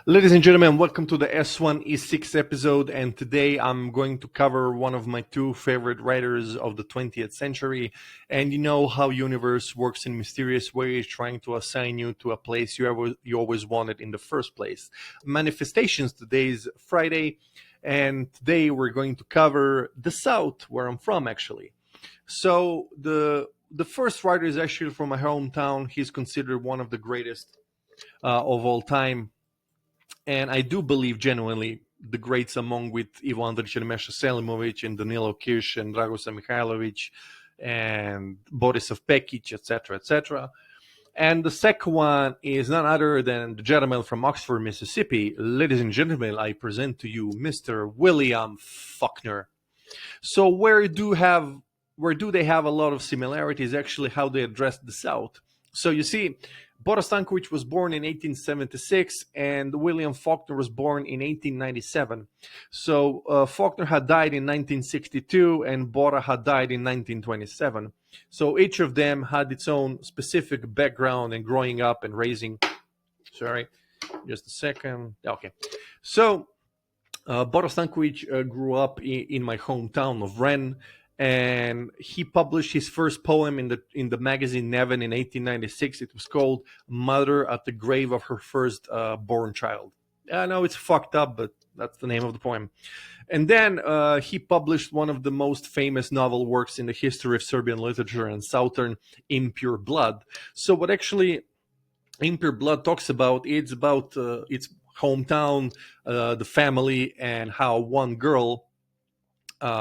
Ladies and gentlemen, welcome to the S1E6 episode, and today I'm going to cover one of my two favorite writers of the 20th century. And you know how universe works in mysterious ways, trying to assign you to a place you always wanted in the first place. Manifestations. Today is Friday, and today we're going to cover the South, where I'm from actually. So the first writer is actually from my hometown. He's considered one of the greatest of all time. And I do believe genuinely the greats among with Ivo Andrić and Meša Selimović and Danilo Kiš and Dragosa Mihajlović and Borisav Pekic, etc., etc. And the second one is none other than the gentleman from Oxford, Mississippi. Ladies and gentlemen, I present to you Mr. Wiliam Faulkner. So where do they have a lot of similarities? Actually, how they address the South. So you see, Stanković was born in 1876 and William Faulkner was born in 1897. So Faulkner had died in 1962 and Bora had died in 1927. So each of them had its own specific background and growing up and raising. Sorry, just a second. Okay. So Stanković grew up in my hometown of Ren, and he published his first poem in the magazine Neven in 1896. It was called "Mother at the Grave of Her First Born Child." I know it's fucked up, but that's the name of the poem. And then he published one of the most famous novel works in the history of Serbian literature and Southern, Impure Blood. So what actually Impure Blood talks about, it's about its hometown, the family, and how one girl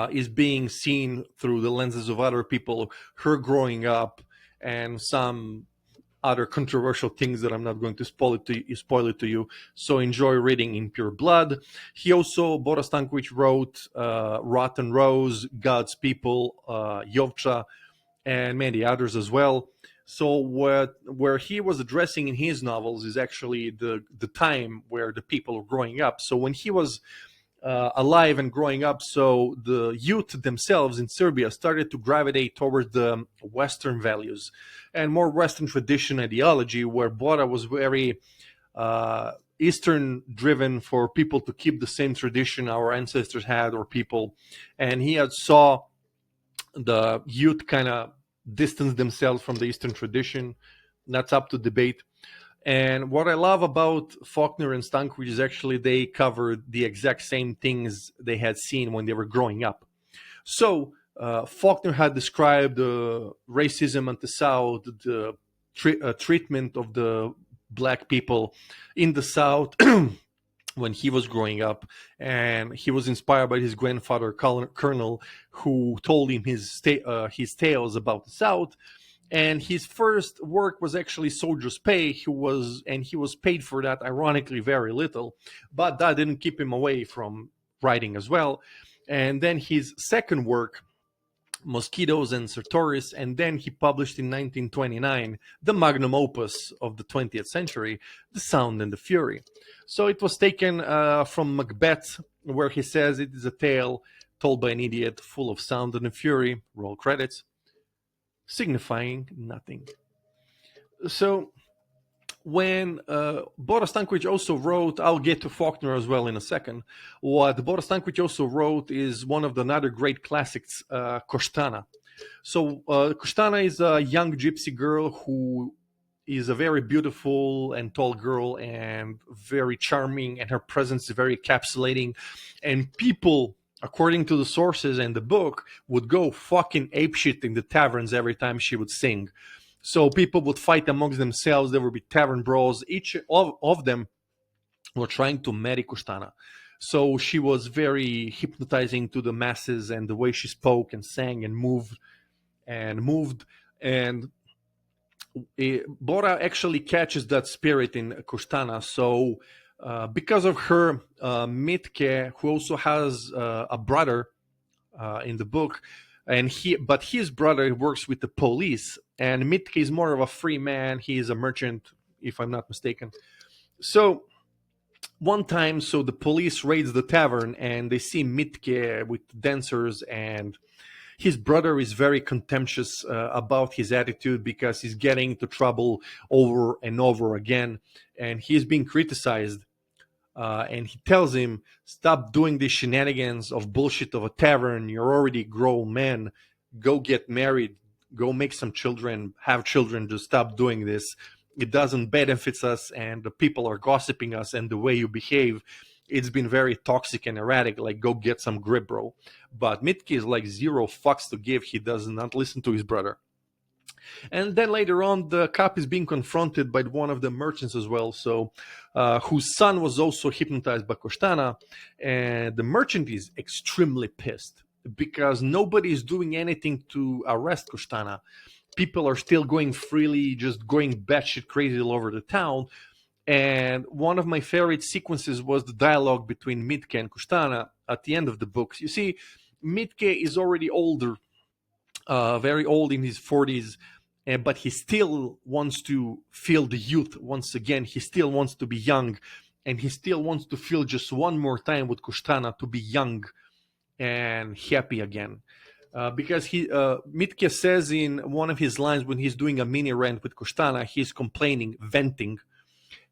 is being seen through the lenses of other people, her growing up, and some other controversial things that I'm not going to spoil it to you. So enjoy reading Impure Blood. He also, Bora Stanković, wrote Rotten Rose, God's People, Jovcha, and many others as well. So where he was addressing in his novels is actually the time where the people are growing up. So when he was alive and growing up, so the youth themselves in Serbia started to gravitate towards the Western values and more Western tradition ideology, where Bora was very Eastern driven, for people to keep the same tradition our ancestors had, or people, and he had saw the youth kind of distance themselves from the Eastern tradition. That's up to debate. And what I love about Faulkner and Stanković is actually they covered the exact same things they had seen when they were growing up. So Faulkner had described racism at the South, the treatment of the black people in the South when he was growing up, and he was inspired by his grandfather, Colonel, who told him his tales about the South. And his first work was actually Soldier's Pay. He was paid for that, ironically, very little, but that didn't keep him away from writing as well. And then his second work, Mosquitoes and Sertoris, and then he published in 1929 the magnum opus of the 20th century, The Sound and the Fury. So it was taken from Macbeth, where he says it is a tale told by an idiot, full of sound and fury, roll credits, signifying nothing. So when Bora Stanković also wrote, I'll get to Faulkner as well in a second, what Bora Stanković also wrote is one of the other great classics, Koštana. So Koštana is a young gypsy girl who is a very beautiful and tall girl and very charming, and her presence is very encapsulating, and people, according to the sources and the book, would go fucking apeshit in the taverns every time she would sing. So people would fight amongst themselves. There would be tavern brawls. Each of them were trying to marry Koštana. So she was very hypnotizing to the masses, and the way she spoke and sang and moved. And Bora actually catches that spirit in Koštana. So because of her, Mitke, who also has a brother in the book, but his brother works with the police, and Mitke is more of a free man. He is a merchant, if I'm not mistaken. So one time, so the police raids the tavern and they see Mitke with dancers, and his brother is very contemptuous about his attitude because he's getting into trouble over and over again, and he's being criticized and he tells him, stop doing these shenanigans of bullshit of a tavern. You're already a grown man. Go get married. Go make some children. Have children. Just stop doing this. It doesn't benefit us, and the people are gossiping us, and the way you behave, it's been very toxic and erratic. Like, go get some grip, bro. But Mitke is like zero fucks to give. He does not listen to his brother. And then later on, the cop is being confronted by one of the merchants as well, so whose son was also hypnotized by Costana. And the merchant is extremely pissed because nobody is doing anything to arrest Costana. People are still going freely, just going batshit crazy all over the town. And one of my favorite sequences was the dialogue between Mitke and Costana at the end of the books. You see, Mitke is already older, very old in his 40s, but he still wants to feel the youth once again. He still wants to be young, and he still wants to feel just one more time with Costana, to be young and happy again. Because Mitke says in one of his lines when he's doing a mini rant with Costana, he's complaining, venting.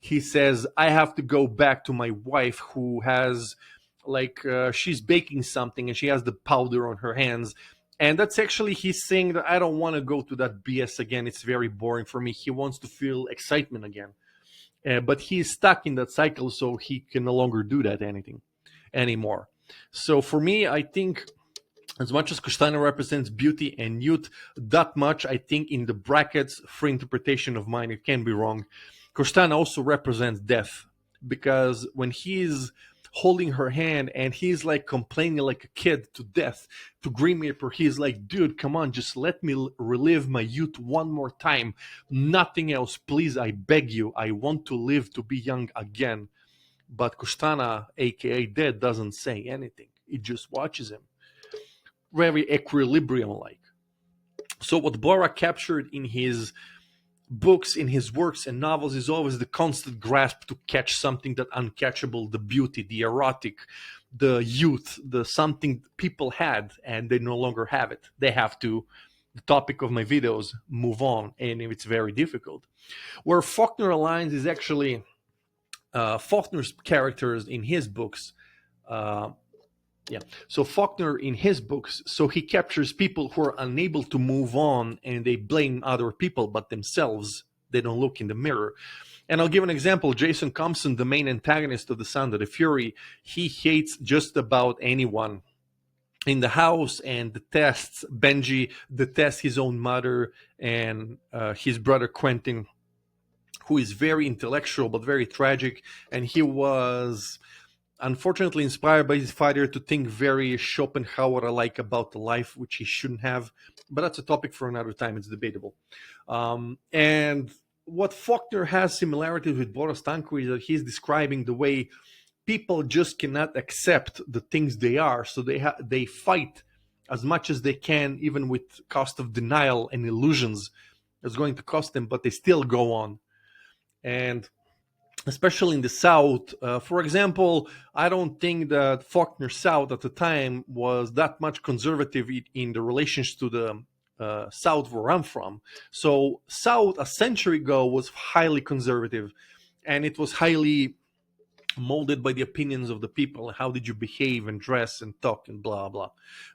He says, I have to go back to my wife who has, she's baking something and she has the powder on her hands. And that's actually, he's saying that I don't want to go to that BS again. It's very boring for me. He wants to feel excitement again. But he's stuck in that cycle, so he can no longer do that anymore. So for me, I think as much as Costana represents beauty and youth, that much, I think, in the brackets, free interpretation of mine, it can be wrong, Costana also represents death. Because when he's holding her hand and he's like complaining like a kid to death to Green Reaper, he's like, dude, come on, just let me relive my youth one more time. Nothing else, please, I beg you. I want to live to be young again. But Costana, aka Dead, doesn't say anything. It just watches him. Very equilibrium-like. So what Bora captured in his books, in his works and novels, is always the constant grasp to catch something that uncatchable, the beauty, the erotic, the youth, the something people had and they no longer have it. They have to, the topic of my videos, move on, and it's very difficult. Where Faulkner aligns is actually Faulkner's characters in his books. So Faulkner in his books, so he captures people who are unable to move on and they blame other people but themselves. They don't look in the mirror. And I'll give an example. Jason Compson, the main antagonist of The Sound of the Fury, he hates just about anyone in the house and detests Benji, detests his own mother and his brother Quentin, who is very intellectual but very tragic. And he was unfortunately inspired by his father to think very Schopenhauer-like about the life, which he shouldn't have. But that's a topic for another time. It's debatable. And what Faulkner has similarities with Boris Stanković is that he's describing the way people just cannot accept the things they are. So they fight as much as they can, even with cost of denial and illusions it's going to cost them, but they still go on. And especially in the South, for example, I don't think that Faulkner South at the time was that much conservative in the relations to the South where I'm from. So South a century ago was highly conservative, and it was highly molded by the opinions of the people. How did you behave and dress and talk and blah blah.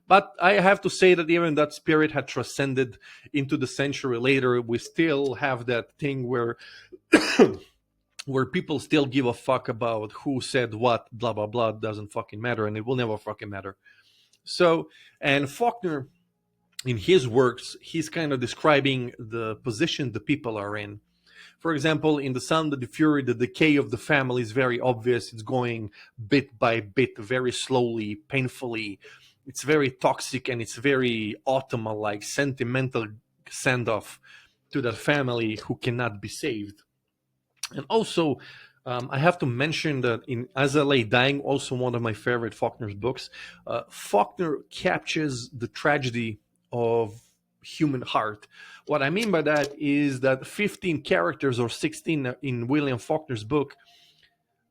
But I have to say that even that spirit had transcended into the century later. We still have that thing where where people still give a fuck about who said what, blah blah blah. It doesn't fucking matter, and it will never fucking matter. So, and Faulkner in his works, he's kind of describing the position the people are in. For example, in The Sound of the Fury, the decay of the family is very obvious. It's going bit by bit, very slowly, painfully. It's very toxic, and it's very Automa-like, sentimental send-off to that family who cannot be saved. And also, I have to mention that in As I Lay Dying, also one of my favorite Faulkner's books, Faulkner captures the tragedy of human heart. What I mean by that is that 15 characters or 16 in William Faulkner's book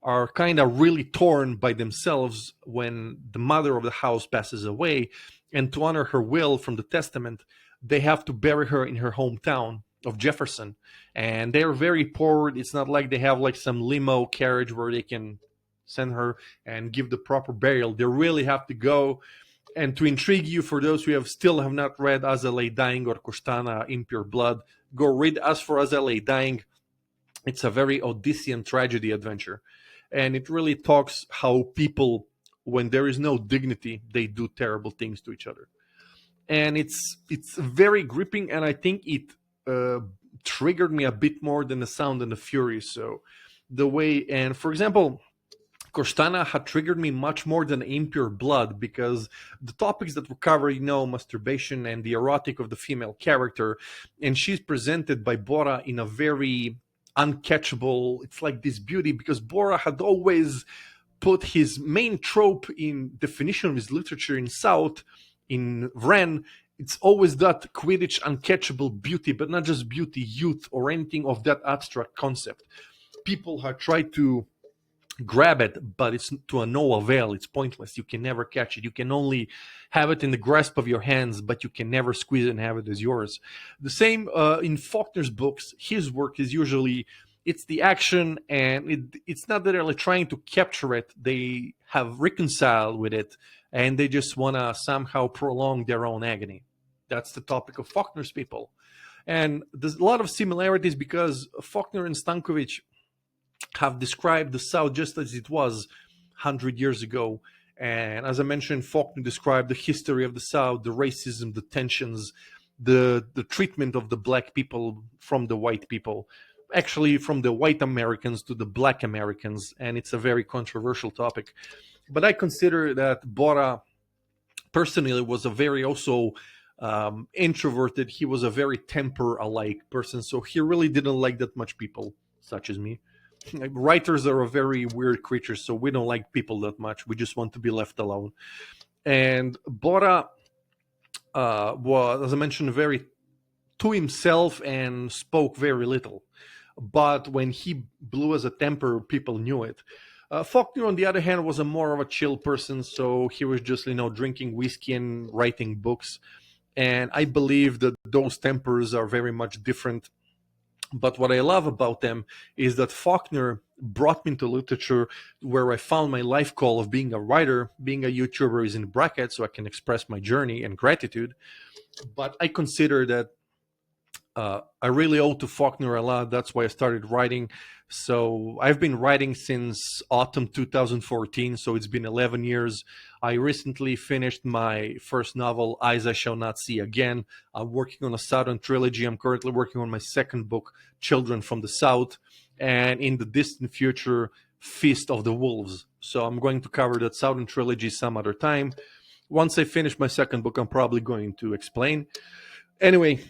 are kind of really torn by themselves when the mother of the house passes away, and to honor her will from the testament, they have to bury her in her hometown of Jefferson. And they're very poor. It's not like they have like some limo carriage where they can send her and give the proper burial. They really have to go. And to intrigue you, for those who still have not read As I Lay Dying or Costana Impure Blood, go read As for As I Lay Dying. It's a very Odyssean tragedy adventure. And it really talks how people, when there is no dignity, they do terrible things to each other. And it's very gripping, and I think it triggered me a bit more than The Sound and the Fury. So the way, and for example, Costana had triggered me much more than Impure Blood, because the topics that we cover, masturbation and the erotic of the female character, and she's presented by Bora in a very uncatchable, it's like this beauty, because Bora had always put his main trope in definition of his literature in South, in Ren, it's always that Quidditch uncatchable beauty, but not just beauty, youth, or anything of that abstract concept. People have tried to grab it, but it's to no avail. It's pointless. You can never catch it. You can only have it in the grasp of your hands, but you can never squeeze it and have it as yours. The same in Faulkner's books. His work is usually, it's the action, and it's not that they're like trying to capture it. They have reconciled with it, and they just want to somehow prolong their own agony. That's the topic of Faulkner's people. And there's a lot of similarities, because Faulkner and Stanković have described the South just as it was 100 years ago. And as I mentioned, Faulkner described the history of the South, the racism, the tensions, the treatment of the black people from the white people, actually from the white Americans to the black Americans. And it's a very controversial topic. But I consider that Bora personally was a very also introverted. He was a very temper-alike person. So he really didn't like that much people, such as me. Like, writers are a very weird creature, so we don't like people that much. We just want to be left alone. And Bora was, as I mentioned, very to himself and spoke very little. But when he blew as a temper, people knew it. Faulkner, on the other hand, was a more of a chill person, so he was just, drinking whiskey and writing books. And I believe that those tempers are very much different. But what I love about them is that Faulkner brought me into literature where I found my life call of being a writer. Being a YouTuber is in brackets, so I can express my journey and gratitude. But I consider that I really owe to Faulkner a lot. That's why I started writing. So I've been writing since autumn 2014, so it's been 11 years. I recently finished my first novel, Eyes I Shall Not See Again. I'm working on a Southern trilogy. I'm currently working on my second book, Children from the South, and in the distant future, Feast of the Wolves. So I'm going to cover that Southern trilogy some other time. Once I finish my second book, I'm probably going to explain. Anyway,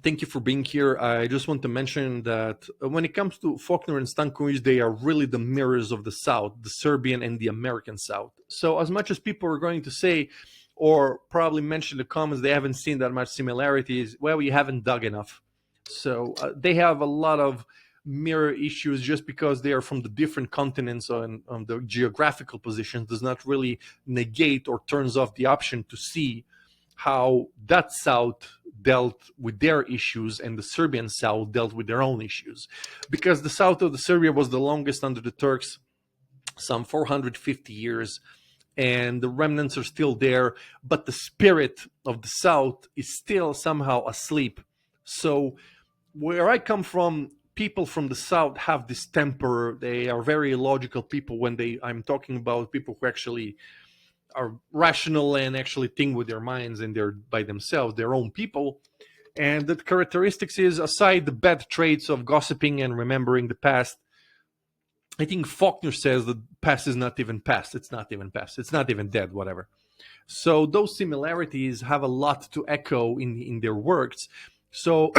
thank you for being here. I just want to mention that when it comes to Faulkner and Stanković, they are really the mirrors of the South, the Serbian and the American South. So as much as people are going to say, or probably mention in the comments, they haven't seen that much similarities, well, you haven't dug enough. So they have a lot of mirror issues. Just because they are from the different continents on the geographical positions does not really negate or turns off the option to see how that South dealt with their issues and the Serbian South dealt with their own issues. Because the South of the Serbia was the longest under the Turks, some 450 years, and the remnants are still there, but the spirit of the South is still somehow asleep. So where I come from, people from the South have this temper. They are very logical people. I'm talking about people who actually are rational and actually think with their minds, and they're by themselves, their own people. And the characteristics is, aside the bad traits of gossiping and remembering the past, I think Faulkner says the past is not even past. It's not even past. It's not even dead, whatever. So those similarities have a lot to echo in their works. So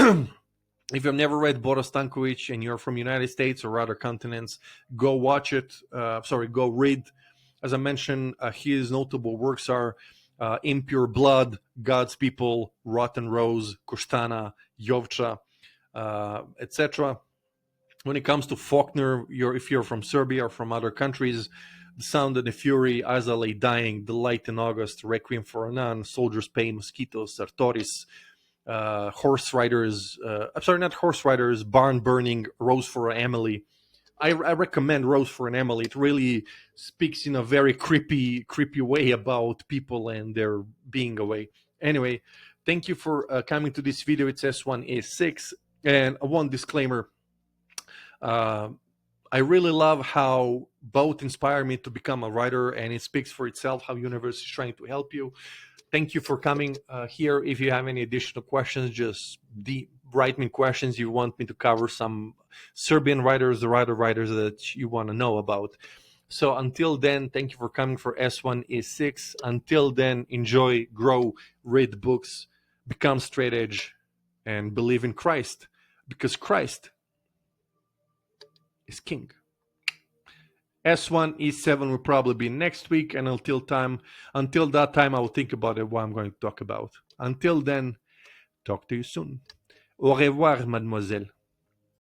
if you've never read Bora Stanković and you're from United States or other continents, go watch it. Go read. As I mentioned, his notable works are Impure Blood, God's People, Rotten Rose, Kostana, Jovcha, etc. When it comes to Faulkner, if you're from Serbia or from other countries, The Sound and the Fury, As I Lay Dying, The Light in August, Requiem for a Nun, Soldier's Pain, Mosquitoes, Sartoris, Horse Riders, not Horse Riders, Barn Burning, Rose for Emily, I recommend Rose for an Emily. It really speaks in a very creepy way about people and their being away. Anyway, thank you for coming to this video. It's S1E6, and one disclaimer. Uh, I really love how both inspire me to become a writer, and it speaks for itself how universe is trying to help you. Thank you for coming here. If you have any additional questions, just write me questions you want me to cover, some Serbian writers or other writers that you want to know about. So until then, thank you for coming for S1E6. Until then, enjoy, grow, read books, become straight edge, and believe in Christ, because Christ is king. S1E7 will probably be next week, and until that time, I will think about it, what I'm going to talk about. Until then, talk to you soon. Au revoir, mademoiselle.